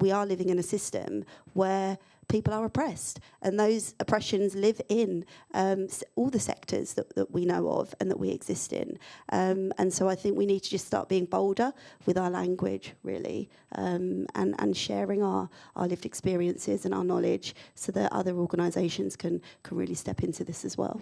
we are living in a system where people are oppressed, and those oppressions live in all the sectors that we know of and that we exist in. And so I think we need to just start being bolder with our language, really, and sharing our lived experiences and our knowledge so that other organisations can really step into this as well.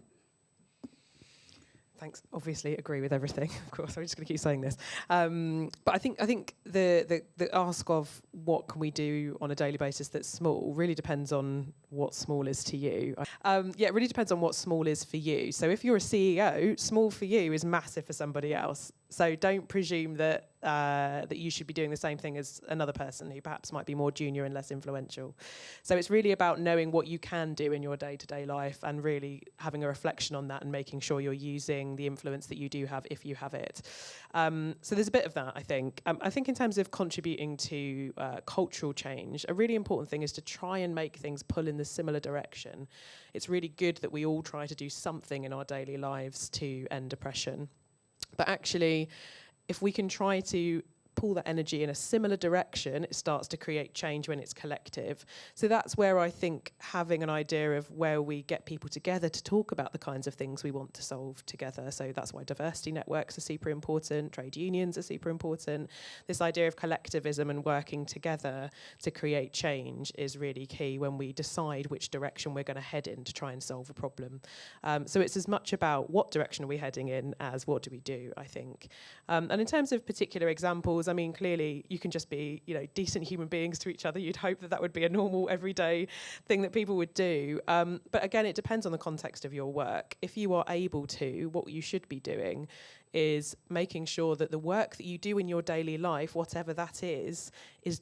Thanks. Obviously, agree with everything. Of course, I'm just going to keep saying this. But I think the ask of what can we do on a daily basis that's small really depends on what small is to you. Yeah, it really depends on what small is for you. So if you're a CEO, small for you is massive for somebody else. So don't presume that that you should be doing the same thing as another person who perhaps might be more junior and less influential. So it's really about knowing what you can do in your day-to-day life and really having a reflection on that and making sure you're using the influence that you do have if you have it. So there's a bit of that, I think. I think in terms of contributing to cultural change, a really important thing is to try and make things pull in the similar direction. It's really good that we all try to do something in our daily lives to end oppression. But actually, if we can try to pull that energy in a similar direction, it starts to create change when it's collective. So that's where I think having an idea of where we get people together to talk about the kinds of things we want to solve together. So that's why diversity networks are super important, trade unions are super important. This idea of collectivism and working together to create change is really key when we decide which direction we're going to head in to try and solve a problem. So it's as much about what direction are we heading in as what do we do, I think. And in terms of particular examples, I mean, clearly you can just be, decent human beings to each other. You'd hope that that would be a normal, everyday thing that people would do. But again, it depends on the context of your work. If you are able to, what you should be doing is making sure that the work that you do in your daily life, whatever that is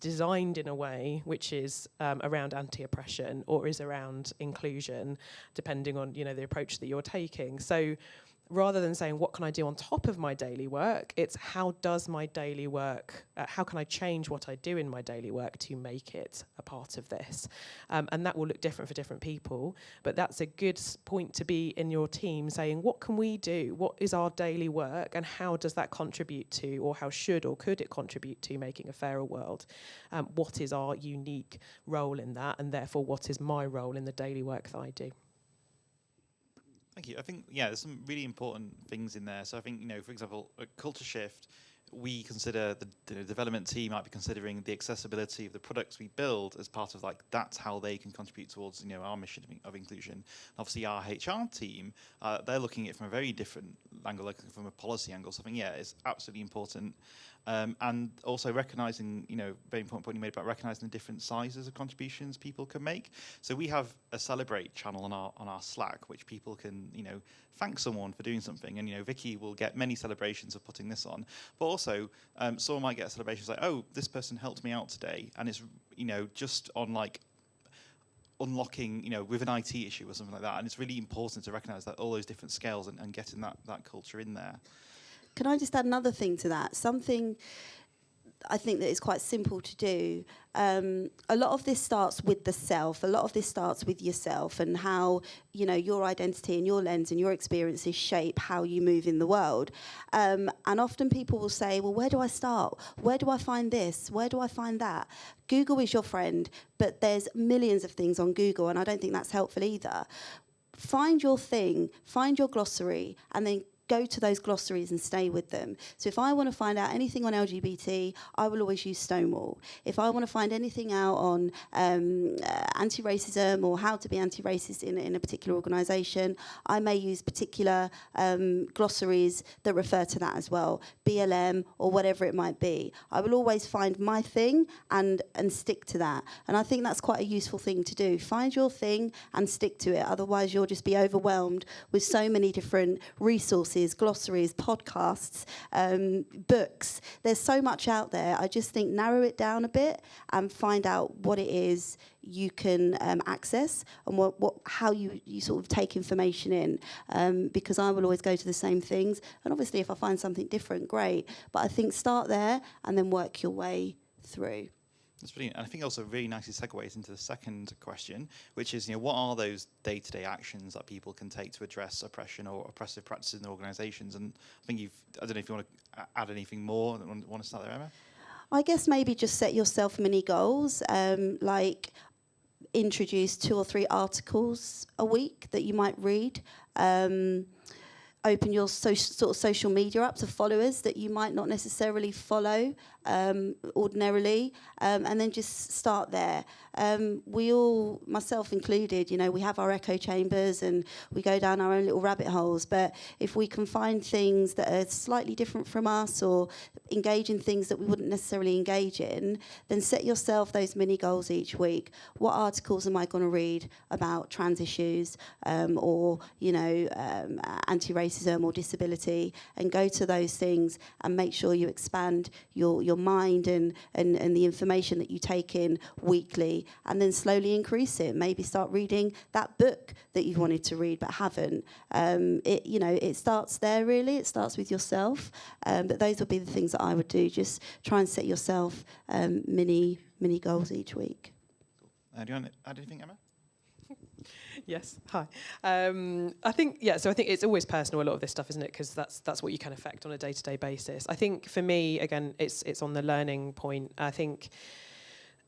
designed in a way which is around anti-oppression or is around inclusion, depending on, the approach that you're taking. So rather than saying, what can I do on top of my daily work, it's how does my daily work, how can I change what I do in my daily work to make it a part of this? And that will look different for different people, but that's a good point to be in your team saying, what can we do? What is our daily work and how does that contribute to, or how should or could it contribute to making a fairer world? What is our unique role in that? And therefore, what is my role in the daily work that I do? Thank you. I think, there's some really important things in there. So I think, for example, a culture shift, we consider the development team might be considering the accessibility of the products we build as part of that's how they can contribute towards our mission of inclusion. Obviously our HR team, they're looking at it from a very different angle, like from a policy angle. So I think it's absolutely important. And also recognizing, very important point you made about recognizing the different sizes of contributions people can make. So we have a Celebrate channel on our Slack, which people can, thank someone for doing something. And, Vicky will get many celebrations of putting this on. But also, someone might get a celebration like, oh, this person helped me out today. And it's, just on unlocking, with an IT issue or something like that. And it's really important to recognize that all those different scales and getting that culture in there. Can I just add another thing to that? Something I think that is quite simple to do. A lot of this starts with the self. A lot of this starts with yourself and how, your identity and your lens and your experiences shape how you move in the world. And often people will say, well, where do I start? Where do I find this? Where do I find that? Google is your friend, but there's millions of things on Google, and I don't think that's helpful either. Find your thing, find your glossary, and then go to those glossaries and stay with them. So if I want to find out anything on LGBT, I will always use Stonewall. If I want to find anything out on anti-racism or how to be anti-racist in a particular organisation, I may use particular glossaries that refer to that as well, BLM or whatever it might be. I will always find my thing and stick to that. And I think that's quite a useful thing to do. Find your thing and stick to it. Otherwise, you'll just be overwhelmed with so many different resources, glossaries, podcasts, books. There's so much out there. I just think narrow it down a bit and find out what it is you can access and how you sort of take information in, because I will always go to the same things. And obviously, if I find something different, great. But I think start there and then work your way through. That's brilliant. And I think also really nicely segues into the second question, which is, what are those day-to-day actions that people can take to address oppression or oppressive practices in organisations? And I think I don't know if you want to add anything more. Want to start there, Emma? I guess maybe just set yourself mini goals, like introduce 2 or 3 articles a week that you might read. Open your sort of social media up to followers that you might not necessarily follow ordinarily, and then just start there. We all, myself included, you know, we have our echo chambers and we go down our own little rabbit holes, but if we can find things that are slightly different from us or engage in things that we wouldn't necessarily engage in, then set yourself those mini goals each week. What articles am I going to read about trans issues or, you know, anti-racism or disability, and go to those things and make sure you expand your mind and the information that you take in weekly, and then slowly increase it. Maybe start reading that book that you've wanted to read but haven't. It starts there, really. It starts with yourself. But those would be the things that I would do. Just try and set yourself mini goals each week. Cool. Do you want to add anything, Emma? Yes. Hi. I think So I think it's always personal. A lot of this stuff, isn't it? Because that's what you can affect on a day-to-day basis. I think for me, again, it's on the learning point. I think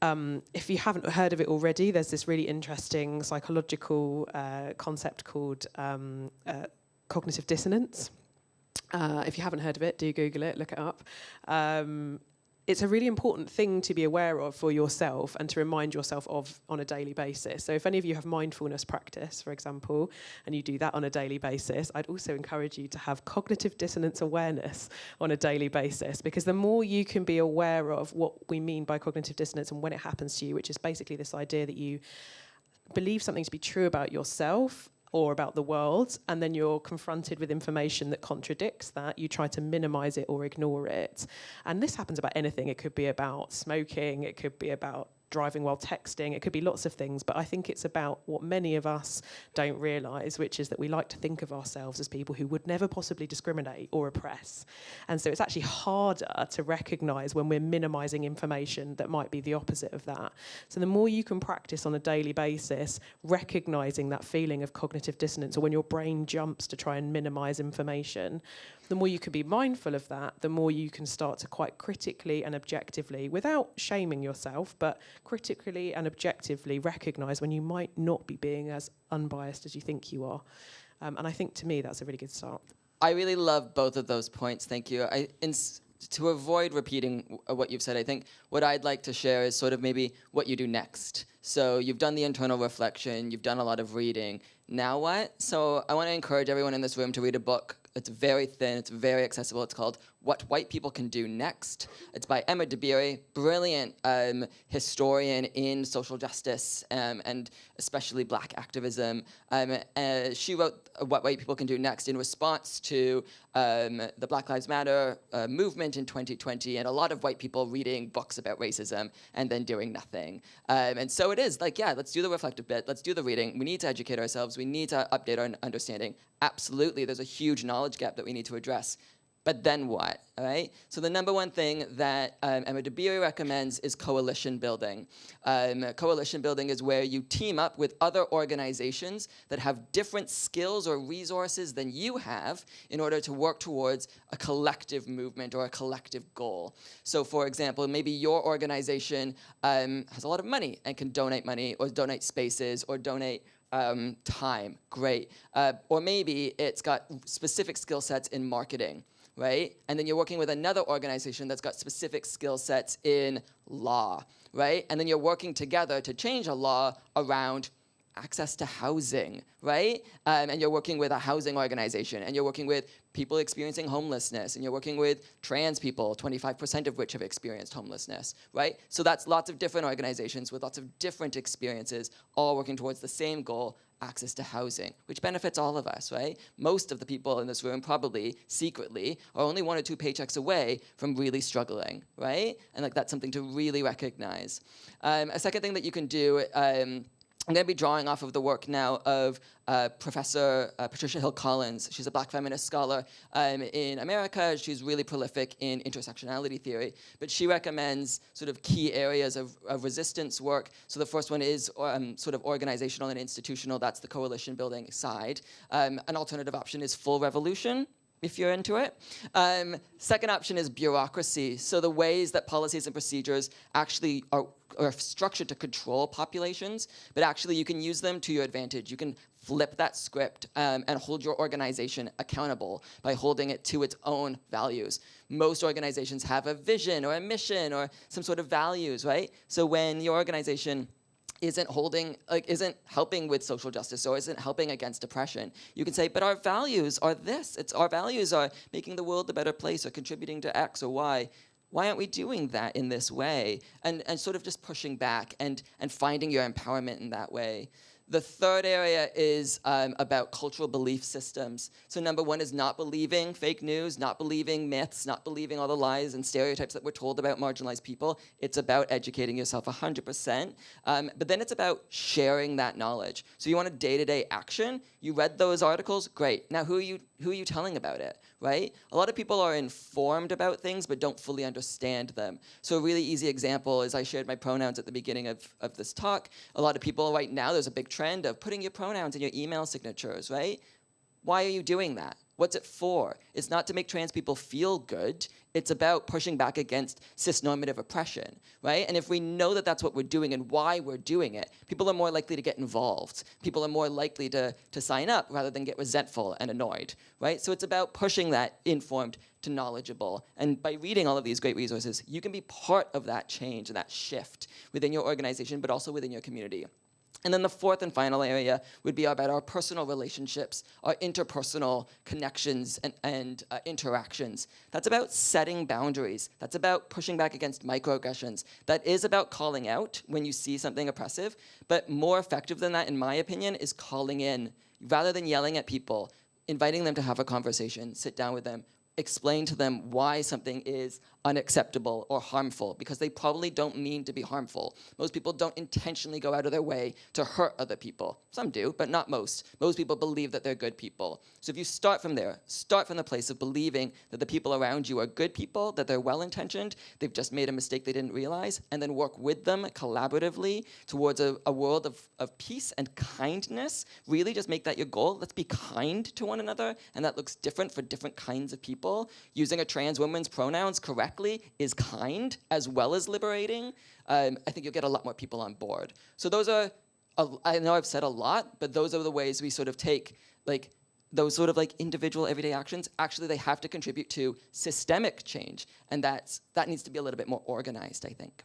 if you haven't heard of it already, there's this really interesting psychological concept called cognitive dissonance. If you haven't heard of it, do Google it, look it up. It's a really important thing to be aware of for yourself and to remind yourself of on a daily basis. So if any of you have mindfulness practice, for example, and you do that on a daily basis, I'd also encourage you to have cognitive dissonance awareness on a daily basis, because the more you can be aware of what we mean by cognitive dissonance and when it happens to you, which is basically this idea that you believe something to be true about yourself or about the world, and then you're confronted with information that contradicts that, you try to minimize it or ignore it. And this happens about anything. It could be about smoking, it could be about driving while texting, it could be lots of things, but I think it's about what many of us don't realise, which is that we like to think of ourselves as people who would never possibly discriminate or oppress. And so it's actually harder to recognise when we're minimising information that might be the opposite of that. So the more you can practice on a daily basis, recognising that feeling of cognitive dissonance, or when your brain jumps to try and minimise information, the more you can be mindful of that, the more you can start to quite critically and objectively, without shaming yourself, but critically and objectively recognise when you might not be being as unbiased as you think you are. And I think, to me, that's a really good start. I really love both of those points. Thank you. To avoid repeating what you've said, I think what I'd like to share is sort of maybe what you do next. So you've done the internal reflection, you've done a lot of reading. Now what? So I want to encourage everyone in this room to read a book. It's very thin, it's very accessible. It's called What White People Can Do Next. It's by Emma DeBerry, brilliant historian in social justice and especially black activism. She wrote What White People Can Do Next in response to the Black Lives Matter movement in 2020, and a lot of white people reading books about racism and then doing nothing. And so it is like, yeah, let's do the reflective bit, let's do the reading. We need to educate ourselves, we need to update our understanding. Absolutely, there's a huge knowledge gap that we need to address. But then what, all right? So the number one thing that Emma DeBerry recommends is coalition building. Coalition building is where you team up with other organizations that have different skills or resources than you have in order to work towards a collective movement or a collective goal. So for example, maybe your organization has a lot of money and can donate money or donate spaces or donate time, great. Or maybe it's got specific skill sets in marketing, right? And then you're working with another organization that's got specific skill sets in law, right? And then you're working together to change a law around access to housing, right? And you're working with a housing organization, and you're working with people experiencing homelessness, and you're working with trans people, 25% of which have experienced homelessness, right? So that's lots of different organizations with lots of different experiences, all working towards the same goal, access to housing, which benefits all of us, right? Most of the people in this room probably secretly are only 1 or 2 paychecks away from really struggling, right? And like that's something to really recognize. A second thing that you can do, I'm going to be drawing off of the work now of Professor Patricia Hill Collins. She's a black feminist scholar in America. She's really prolific in intersectionality theory. But she recommends sort of key areas of resistance work. So the first one is sort of organizational and institutional. That's the coalition building side. An alternative option is full revolution. if you're into it. Second option is bureaucracy. So the ways that policies and procedures actually are structured to control populations, but actually you can use them to your advantage. You can flip that script and hold your organization accountable by holding it to its own values. Most organizations have a vision or a mission or some sort of values, right? So when your organization isn't helping with social justice or isn't helping against oppression, you can say, but our values are this. Our values are making the world a better place or contributing to X or Y. Why aren't we doing that in this way? And sort of just pushing back and finding your empowerment in that way. The third area is about cultural belief systems. So number one is not believing fake news, not believing myths, not believing all the lies and stereotypes that we're told about marginalized people. It's about educating yourself 100%. But then it's about sharing that knowledge. So you want a day-to-day action. You read those articles, great. Now who are you telling about it, right? A lot of people are informed about things but don't fully understand them. So a really easy example is I shared my pronouns at the beginning of this talk. A lot of people right now, there's a big trend of putting your pronouns in your email signatures, right? Why are you doing that? What's it for? It's not to make trans people feel good. It's about pushing back against cisnormative oppression, right? And if we know that that's what we're doing and why we're doing it, people are more likely to get involved. People are more likely to sign up rather than get resentful and annoyed, right? So it's about pushing that informed to knowledgeable. And by reading all of these great resources, you can be part of that change and that shift within your organization, but also within your community. And then the fourth and final area would be about our personal relationships, our interpersonal connections and interactions. That's about setting boundaries. That's about pushing back against microaggressions. That is about calling out when you see something oppressive. But more effective than that, in my opinion, is calling in. Rather than yelling at people, inviting them to have a conversation, sit down with them, explain to them why something is unacceptable or harmful, because they probably don't mean to be harmful. Most people don't intentionally go out of their way to hurt other people. Some do, but not most. Most people believe that they're good people. So if you start from there, start from the place of believing that the people around you are good people, that they're well-intentioned, they've just made a mistake they didn't realize, and then work with them collaboratively towards a world of peace and kindness. Really just make that your goal. Let's be kind to one another, and that looks different for different kinds of people. Using a trans woman's pronouns correctly is kind as well as liberating. I think you'll get a lot more people on board. So those are, I know I've said a lot, but those are the ways we sort of take those sort of individual everyday actions. Actually, they have to contribute to systemic change, and that needs to be a little bit more organized, I think.